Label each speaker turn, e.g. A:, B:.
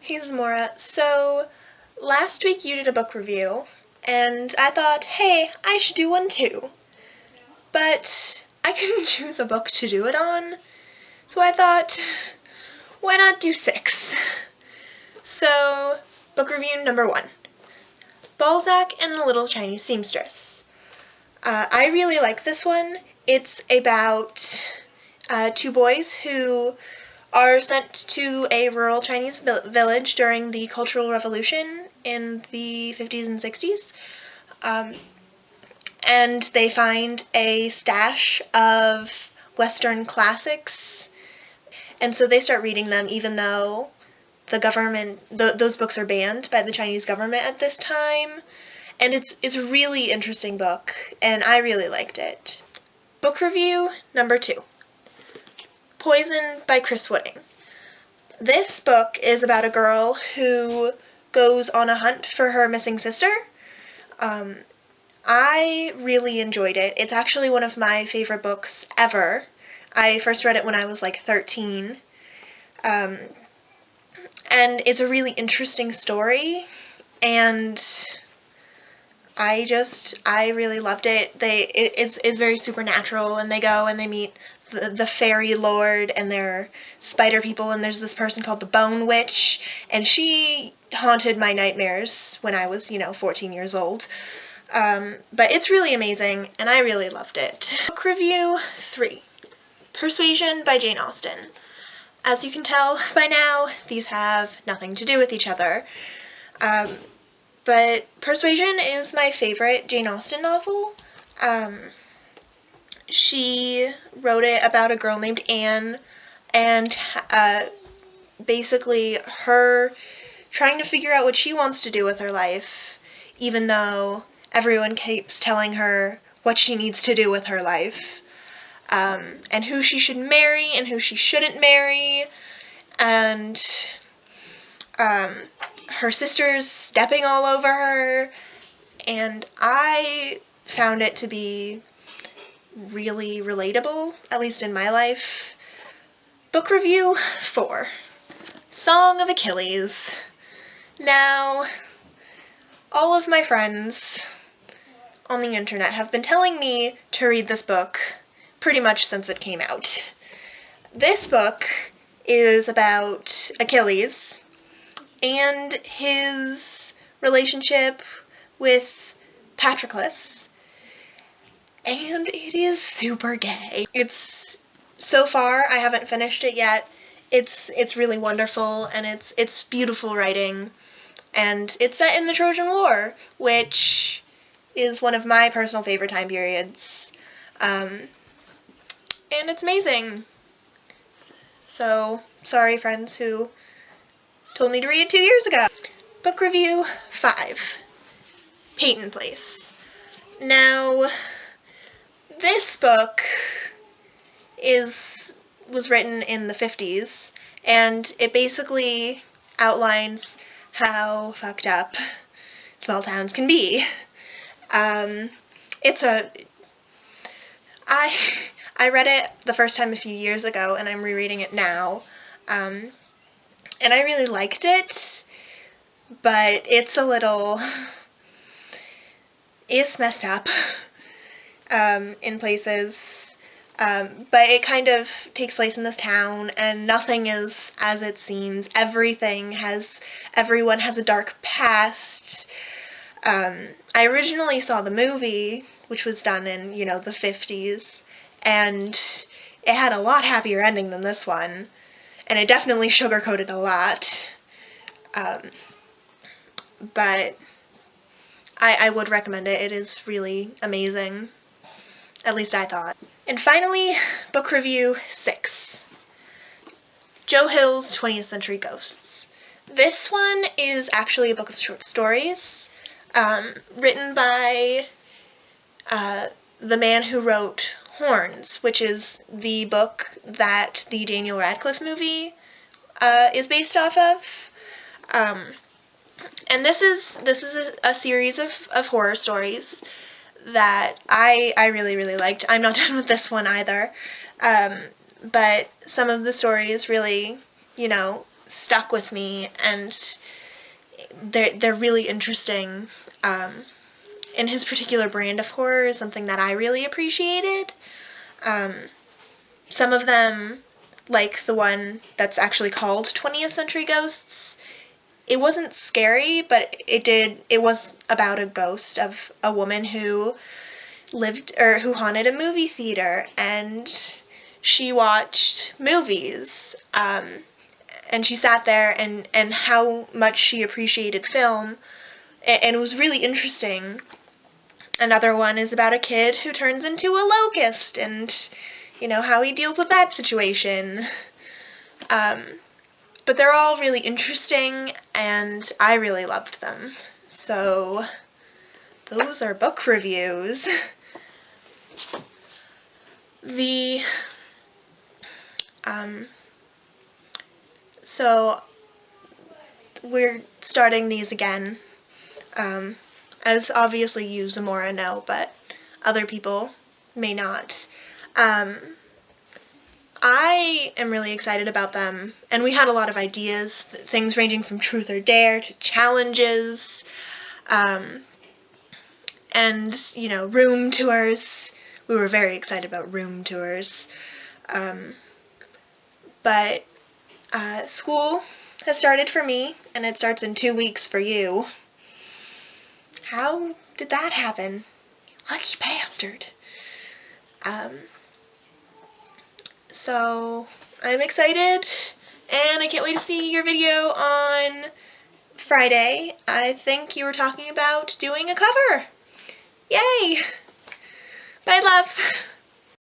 A: Hey Zamora, so last week you did a book review, and I thought, hey, I should do one too. But I couldn't choose a book to do it on, so I thought, why not do 6? So, book review number 1, Balzac and the Little Chinese Seamstress. I really like this one. It's about two boys who are sent to a rural Chinese village during the Cultural Revolution in the 50s and 60s. And they find a stash of Western classics, and so they start reading them even though the government, those books are banned by the Chinese government at this time. And it's a really interesting book, and I really liked it. Book review number 2, Poison by Chris Wooding. This book is about a girl who goes on a hunt for her missing sister. I really enjoyed it. It's actually one of my favorite books ever. I first read it when I was like 13. And it's a really interesting story, and I really loved it. It's very supernatural, and they go and they meet the fairy lord, and they're spider people, and there's this person called the Bone Witch, and she haunted my nightmares when I was, 14 years old. But it's really amazing, and I really loved it. Book review 3, Persuasion by Jane Austen. As you can tell by now, these have nothing to do with each other. But Persuasion is my favorite Jane Austen novel. She wrote it about a girl named Anne, and basically her trying to figure out what she wants to do with her life, even though everyone keeps telling her what she needs to do with her life, and who she should marry and who she shouldn't marry, and her sisters stepping all over her, and I found it to be really relatable, at least in my life. Book review 4, Song of Achilles. Now, all of my friends on the internet have been telling me to read this book pretty much since it came out. This book is about Achilles and his relationship with Patroclus, and it is super gay. So far, I haven't finished it yet. It's really wonderful, and it's beautiful writing, and it's set in the Trojan War, which is one of my personal favorite time periods, and it's amazing. So, sorry friends who told me to read it 2 years ago. Book review 5, Peyton Place. Now, this book was written in the 50s, and it basically outlines how fucked up small towns can be. I read it the first time a few years ago, and I'm rereading it now, and I really liked it, but it's messed up in places, but it kind of takes place in this town, and nothing is as it seems. Everyone has a dark past. I originally saw the movie, which was done in, the 50s, and it had a lot happier ending than this one, and it definitely sugarcoated a lot, but I would recommend it. It is really amazing, at least I thought. And finally, book review 6, Joe Hill's 20th Century Ghosts. This one is actually a book of short stories, written by the man who wrote Horns, which is the book that the Daniel Radcliffe movie is based off of. And this is a series of horror stories that I really, really liked. I'm not done with this one either, but some of the stories really, stuck with me, and they're really interesting. In his particular brand of horror is something that I really appreciated. Some of them, like the one that's actually called 20th Century Ghosts, it wasn't scary, but it was about a ghost of a woman who who haunted a movie theater, and she watched movies, and she sat there and how much she appreciated film, and it was really interesting. Another one is about a kid who turns into a locust, and how he deals with that situation. But they're all really interesting, and I really loved them. So those are book reviews. So we're starting these again, as obviously you, Zamora, know, but other people may not. I am really excited about them, and we had a lot of ideas, things ranging from truth or dare to challenges, and, room tours. We were very excited about room tours. But school has started for me, and it starts in 2 weeks for you. How did that happen? You lucky bastard. So I'm excited, and I can't wait to see your video on Friday. I think you were talking about doing a cover. Yay! Bye, love.